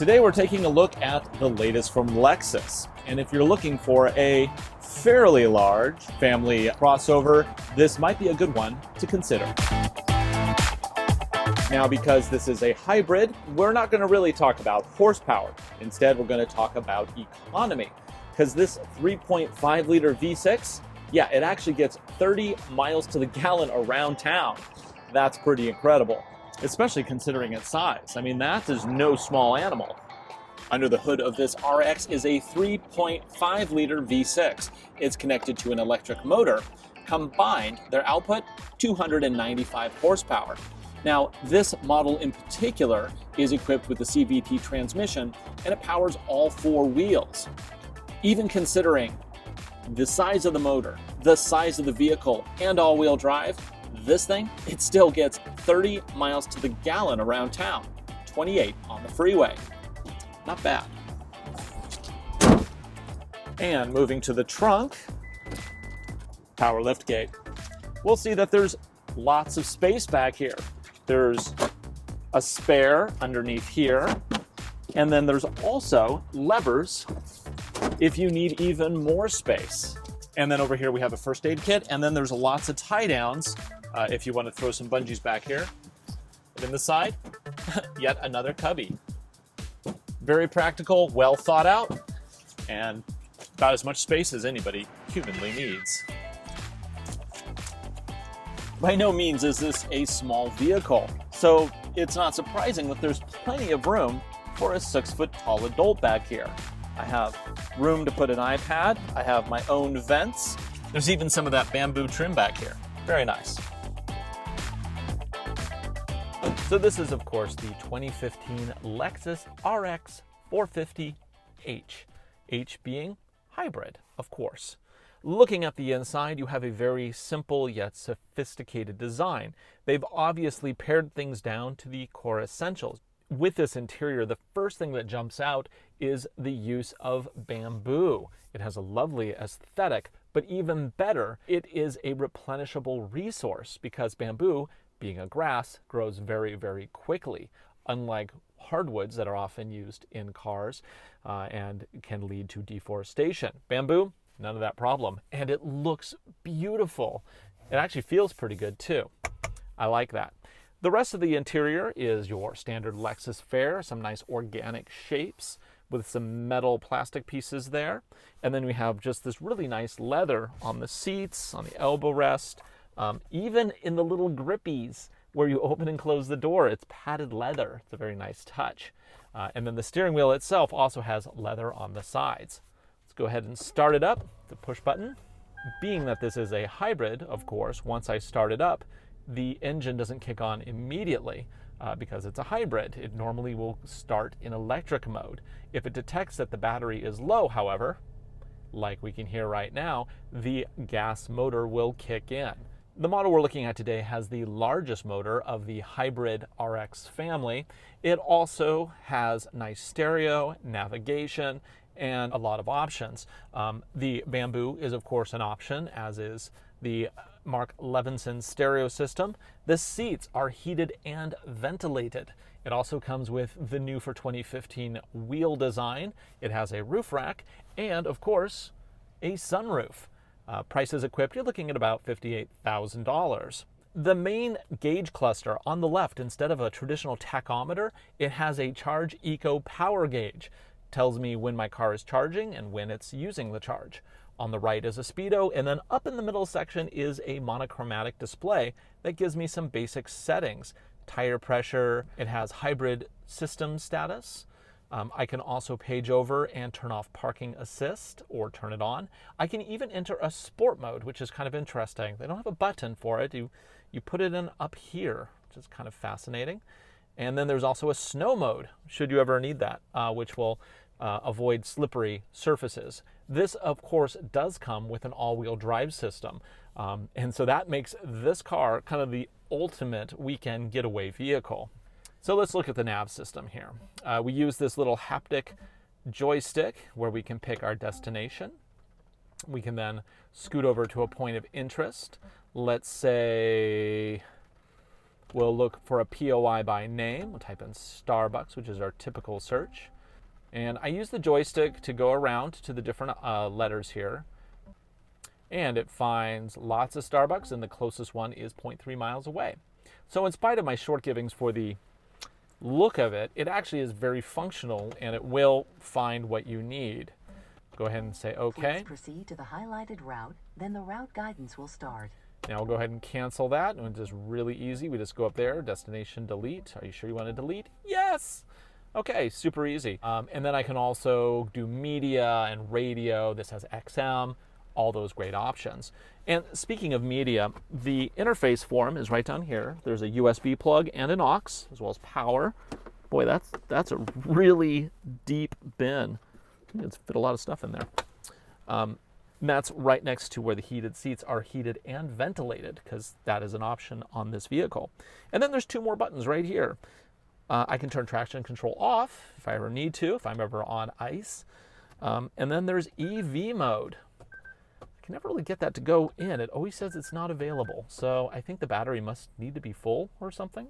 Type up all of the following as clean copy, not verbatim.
Today we're taking a look at the latest from Lexus. And if you're looking for a fairly large family crossover, this might be a good one to consider. Now, because this is a hybrid, we're not going to really talk about horsepower. Instead, we're going to talk about economy. Because this 3.5 liter V6, yeah, it actually gets 30 miles to the gallon around town. That's pretty incredible, especially considering its size. I mean, that is no small animal. Under the hood of this RX is a 3.5 liter V6. It's connected to an electric motor. Combined, their output, 295 horsepower. Now, this model in particular is equipped with the CVT transmission, and it powers all four wheels. Even considering the size of the motor, the size of the vehicle, and all-wheel drive, this thing, it still gets 30 miles to the gallon around town, 28 on the freeway. Not bad. And moving to the trunk, power lift gate. We'll see that there's lots of space back here. There's a spare underneath here, and then there's also levers if you need even more space. And then over here we have a first aid kit, and then there's lots of tie downs if you want to throw some bungees back here. And in the side, yet another cubby. Very practical, well thought out, and about as much space as anybody humanly needs. By no means is this a small vehicle, so it's not surprising that there's plenty of room for a 6-foot tall adult back here. I have room to put an iPad, I have my own vents, there's even some of that bamboo trim back here. Very nice. So this is, of course, the 2015 Lexus RX450h. H being hybrid, of course. Looking at the inside, you have a very simple yet sophisticated design. They've obviously pared things down to the core essentials. With this interior, the first thing that jumps out is the use of bamboo. It has a lovely aesthetic, but even better, it is a replenishable resource because bamboo, being a grass, grows very, very quickly, unlike hardwoods that are often used in cars and can lead to deforestation. Bamboo, none of that problem. And it looks beautiful. It actually feels pretty good too. I like that. The rest of the interior is your standard Lexus fare, some nice organic shapes with some metal plastic pieces there. And then we have just this really nice leather on the seats, on the elbow rest, even in the little grippies where you open and close the door, it's padded leather. It's a very nice touch. And then the steering wheel itself also has leather on the sides. Let's go ahead and start it up, the push button. Being that this is a hybrid, of course, once I start it up, the engine doesn't kick on immediately because it's a hybrid. It normally will start in electric mode. If it detects that the battery is low, however, like we can hear right now, the gas motor will kick in. The model we're looking at today has the largest motor of the hybrid RX family. It also has nice stereo, navigation, and a lot of options. The bamboo is, of course, an option, as is the Mark Levinson stereo system. The seats are heated and ventilated. It also comes with the new for 2015 wheel design. It has a roof rack and, of course, a sunroof. Prices equipped, you're looking at about $58,000. The main gauge cluster on the left, instead of a traditional tachometer, it has a Charge Eco power gauge. Tells me when my car is charging and when it's using the charge. On the right is a speedo, and then up in the middle section is a monochromatic display that gives me some basic settings. Tire pressure, it has hybrid system status. I can also page over and turn off parking assist or turn it on. I can even enter a sport mode, which is kind of interesting. They don't have a button for it. You put it in up here, which is kind of fascinating. And then there's also a snow mode, should you ever need that, which will avoid slippery surfaces. This, of course, does come with an all-wheel drive system. And so that makes this car kind of the ultimate weekend getaway vehicle. So let's look at the nav system here. We use this little haptic joystick where we can pick our destination. We can then scoot over to a point of interest. Let's say We'll look for a POI by name. We'll type in Starbucks, which is our typical search. And I use the joystick to go around to the different letters here. And it finds lots of Starbucks, and the closest one is 0.3 miles away. So in spite of my short givings for the look of it, it actually is very functional, and it will find what you need. Go ahead and say OK. Please proceed to the highlighted route, then the route guidance will start. Now we'll go ahead and cancel that, and it's just really easy. We just go up there, destination, delete. Are you sure you want to delete? Yes! Okay, super easy. And then I can also do media and radio. This has XM, all those great options. And speaking of media, the interface for them is right down here. There's a USB plug and an aux, as well as power. Boy, that's a really deep bin. It's fit a lot of stuff in there. And that's right next to where the heated seats are heated and ventilated, because that is an option on this vehicle. And then there's two more buttons right here. I can turn traction control off if I ever need to, if I'm ever on ice. And then there's EV mode. I can never really get that to go in. It always says it's not available. So I think the battery must need to be full or something.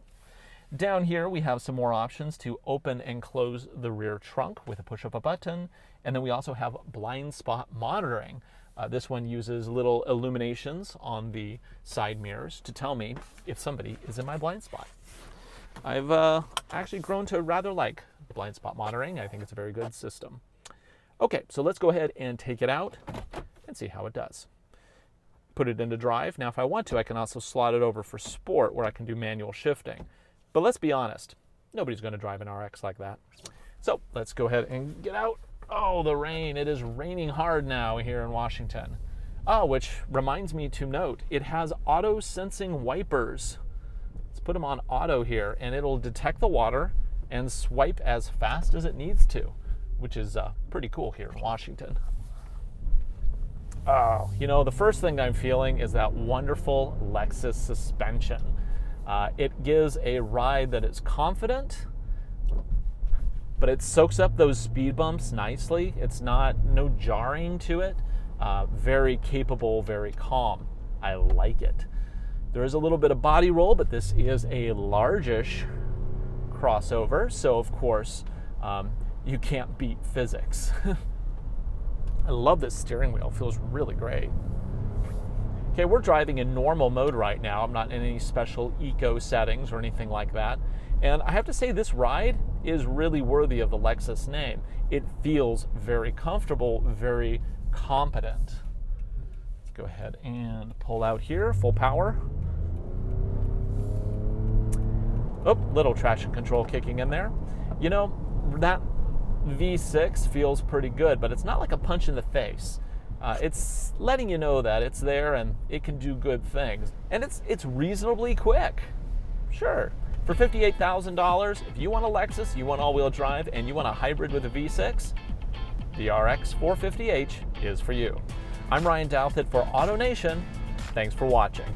Down here we have some more options to open and close the rear trunk with a push of a button. And then we also have blind spot monitoring. This one uses little illuminations on the side mirrors to tell me if somebody is in my blind spot. I've actually grown to rather like blind spot monitoring. I think it's a very good system. Okay, so let's go ahead and take it out and see how it does. Put it into drive. Now if I want to, I can also slot it over for sport, where I can do manual shifting. But let's be honest, nobody's going to drive an RX like that. So let's go ahead and get out. Oh, the rain. It is raining hard now here in Washington. Oh, which reminds me to note, it has auto sensing wipers. Let's put them on auto here, and it'll detect the water and swipe as fast as it needs to, which is pretty cool here in Washington. Oh, you know, the first thing I'm feeling is that wonderful Lexus suspension. It gives a ride that is confident, but it soaks up those speed bumps nicely. It's no jarring to it. Very capable, very calm. I like it. There is a little bit of body roll, but this is a largish crossover, so of course you can't beat physics. I love this steering wheel. It feels really great. Okay, we're driving in normal mode right now. I'm not in any special eco settings or anything like that. And I have to say, this ride is really worthy of the Lexus name. It feels very comfortable, very competent. Let's go ahead and pull out here, full power. Oh, little traction control kicking in there. You know, that V6 feels pretty good, but it's not like a punch in the face. It's letting you know that it's there and it can do good things. And it's reasonably quick. Sure. For $58,000, if you want a Lexus, you want all-wheel drive, and you want a hybrid with a V6, the RX450h is for you. I'm Ryan Douthit for AutoNation. Thanks for watching.